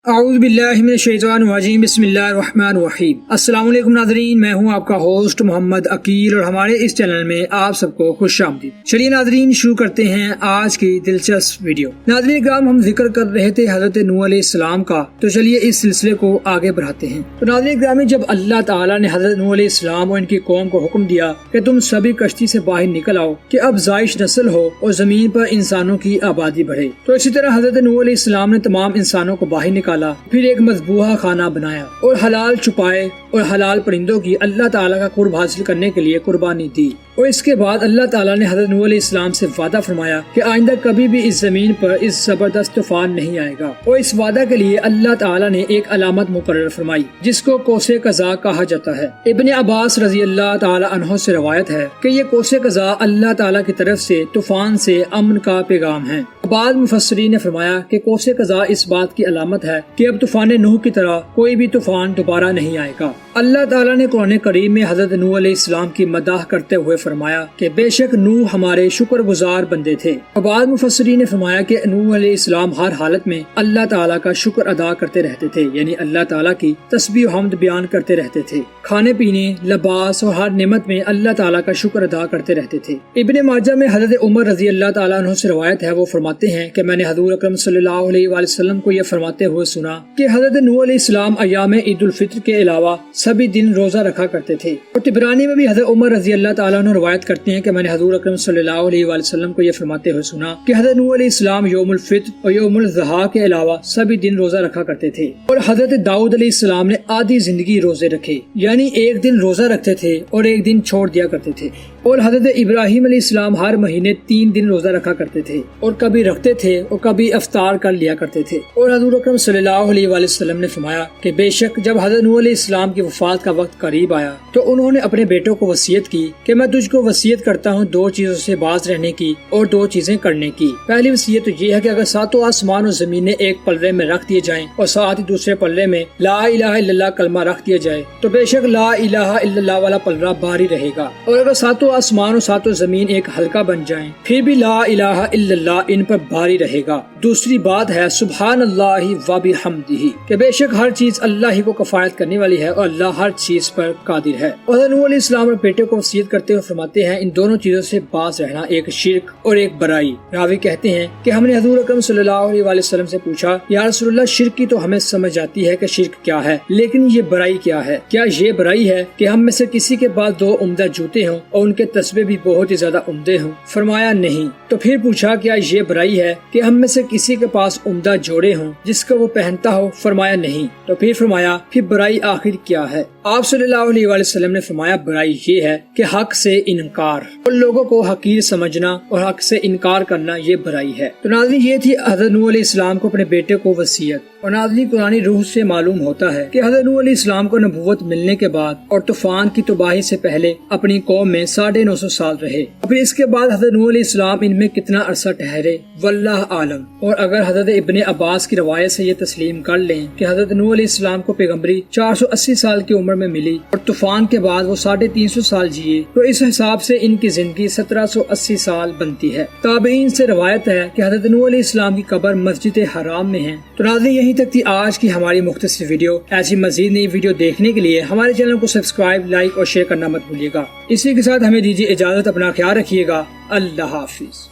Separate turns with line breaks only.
اعوذ باللہ من الشیطان الرجیم بسم اللہ الرحمن الرحیم۔ السلام علیکم ناظرین، میں ہوں آپ کا ہوسٹ محمد عقیل اور ہمارے اس چینل میں آپ سب کو خوش آمدید۔ چلیے ناظرین شروع کرتے ہیں آج کی دلچسپ ویڈیو۔ ناظرین کرام، ہم ذکر کر رہے تھے حضرت نوح علیہ السلام کا، تو چلیے اس سلسلے کو آگے بڑھاتے ہیں۔ تو ناظرین کرام، جب اللہ تعالیٰ نے حضرت نوح علیہ السلام اور ان کی قوم کو حکم دیا کہ تم سبھی کشتی سے باہر نکل آؤ کہ اب زائش نسل ہو اور زمین پر انسانوں کی آبادی بڑھے، تو اسی طرح حضرت نوح علیہ السلام نے تمام انسانوں کو باہر نکالا، پھر ایک مذبوحہ خانہ بنایا اور حلال چھپائے اور حلال پرندوں کی اللہ تعالیٰ کا قرب حاصل کرنے کے لیے قربانی دی۔ اور اس کے بعد اللہ تعالیٰ نے حضرت نوح علیہ السلام سے وعدہ فرمایا کہ آئندہ کبھی بھی اس زمین پر اس زبردست طوفان نہیں آئے گا، اور اس وعدہ کے لیے اللہ تعالیٰ نے ایک علامت مقرر فرمائی جس کو کوس قزح کہا جاتا ہے۔ ابن عباس رضی اللہ تعالیٰ عنہ سے روایت ہے کہ یہ کوس قزح اللہ تعالیٰ کی طرف سے طوفان سے امن کا پیغام ہے۔ بعض مفسرین نے فرمایا کہ کوس قزح اس بات کی علامت ہے کہ اب طوفان نوح کی طرح کوئی بھی طوفان دوبارہ نہیں آئے گا۔ اللہ تعالیٰ نے قرآن کریم میں حضرت نوح علیہ السلام کی مداح کرتے ہوئے فرمایا کہ بے شک نوح ہمارے شکر گزار بندے تھے۔ بعض مفسرین نے فرمایا کہ نوح علیہ السلام ہر حالت میں اللہ تعالیٰ کا شکر ادا کرتے رہتے تھے، یعنی اللہ تعالیٰ کی تسبیح و حمد بیان کرتے رہتے تھے، کھانے پینے، لباس اور ہر نعمت میں اللہ تعالیٰ کا شکر ادا کرتے رہتے تھے۔ ابن ماجہ میں حضرت عمر رضی اللہ تعالیٰ عنہ سے روایت ہے، وہ فرماتے ہیں کہ میں نے حضور اکرم صلی اللہ علیہ وآلہ وسلم کو یہ فرماتے ہوئے سنا کہ حضرت نوح علیہ السلام ایام عید الفطر کے علاوہ سبھی دن روزہ رکھا کرتے تھے۔ اور طبرانی میں بھی حضرت عمر رضی اللہ تعالیٰ عنہ روایت کرتے ہیں کہ میں نے حضور اکرم صلی اللہ علیہ وآلہ وسلم کو یہ فرماتے ہوئے سنا کہ حضرت نوح علیہ السلام یوم الفطر اور یوم الاضحیٰ کے علاوہ سبھی دن روزہ رکھا کرتے تھے۔ اور حضرت داؤد علیہ السلام نے آدھی زندگی روزے رکھے، یعنی ایک دن روزہ رکھتے تھے اور ایک دن چھوڑ دیا کرتے تھے۔ اور حضرت ابراہیم علیہ السلام ہر مہینے 3 دن روزہ رکھا کرتے تھے، اور کبھی رکھتے تھے اور کبھی افطار کر لیا کرتے تھے۔ اور حضور اکرم صلی اللہ علیہ وآلہ وسلم نے فرمایا کہ بے شک جب حضرت نوح علیہ السلام کی وفات کا وقت قریب آیا تو انہوں نے اپنے بیٹوں کو وصیت کی کہ میں تجھ کو وصیت کرتا ہوں 2 چیزوں سے باز رہنے کی اور 2 چیزیں کرنے کی۔ پہلی وصیت تو یہ ہے کہ اگر 7 آسمان اور زمینیں ایک پلڑے میں رکھ دیے جائیں اور ساتھ ہی دوسرے پلڑے میں لا الہ الا اللہ کلمہ رکھ دیا جائے تو بے شک لا الہ الا اللہ والا پلڑا بھاری رہے گا، اور اگر 7 آسمان اور 7 زمین ایک حلقہ بن جائیں پھر بھی لا الہ الا اللہ ان پر بھاری رہے گا۔ دوسری بات ہے سبحان اللہ و بحمدہ، کہ بے شک ہر چیز اللہ ہی کو کفایت کرنے والی ہے اور اللہ ہر چیز پر قادر ہے۔ اور حضرت نوح علیہ السلام اور بیٹے کو وصیت کرتے ہوئے فرماتے ہیں ان دونوں چیزوں سے باز رہنا، ایک شرک اور ایک برائی۔ راوی کہتے ہیں کہ ہم نے حضور اکرم صلی اللہ علیہ وآلہ وسلم سے پوچھا یا رسول اللہ، شرک کی تو ہمیں سمجھ آتی ہے کہ شرک کیا ہے، لیکن یہ برائی کیا ہے؟ کیا یہ برائی ہے کہ ہم میں سے کسی کے پاس 2 عمدہ جوتے ہوں اور ان کے تسبیح بھی بہت ہی زیادہ عمدے ہوں؟ فرمایا نہیں۔ تو پھر پوچھا کیا یہ برائی ہے کہ ہم میں سے کسی کے پاس عمدہ جوڑے ہوں جس کو وہ پہنتا ہو؟ فرمایا نہیں۔ تو پھر فرمایا پھر برائی آخر کیا ہے؟ آپ صلی اللہ علیہ وآلہ وسلم نے فرمایا برائی یہ ہے کہ حق سے انکار اور لوگوں کو حقیر سمجھنا اور حق سے انکار کرنا، یہ برائی ہے۔ تو ناظرین یہ تھی حضرت نوح علیہ السلام کو اپنے بیٹے کو وصیت۔ اور ناظرین قرآن روح سے معلوم ہوتا ہے کہ حضرت نوح علیہ السلام کو نبوت ملنے کے بعد اور طوفان کی تباہی سے پہلے اپنی قوم میں 950 سال رہے، اور پھر اس کے بعد حضرت نوح علیہ السلام ان میں کتنا عرصہ ٹھہرے واللہ عالم۔ اور اگر حضرت ابن عباس کی روایت سے یہ تسلیم کر لیں کہ حضرت نوح علیہ السلام کو پیغمبری 480 سال کی عمر میں ملی اور طوفان کے بعد وہ 350 سال جیے، تو اس حساب سے ان کی زندگی 1780 سال بنتی ہے۔ تابعین سے روایت ہے کہ حضرت نوح علیہ السلام کی قبر مسجد حرام میں ہے۔ تو ناظرین یہیں تک تھی آج کی ہماری مختصر ویڈیو۔ ایسی مزید نئی ویڈیو دیکھنے کے لیے ہمارے چینل کو سبسکرائب، لائک اور شیئر کرنا مت بھولیے گا۔ اسی کے ساتھ ہمیں دیجیے اجازت، اپنا خیال رکھیے گا، اللہ حافظ۔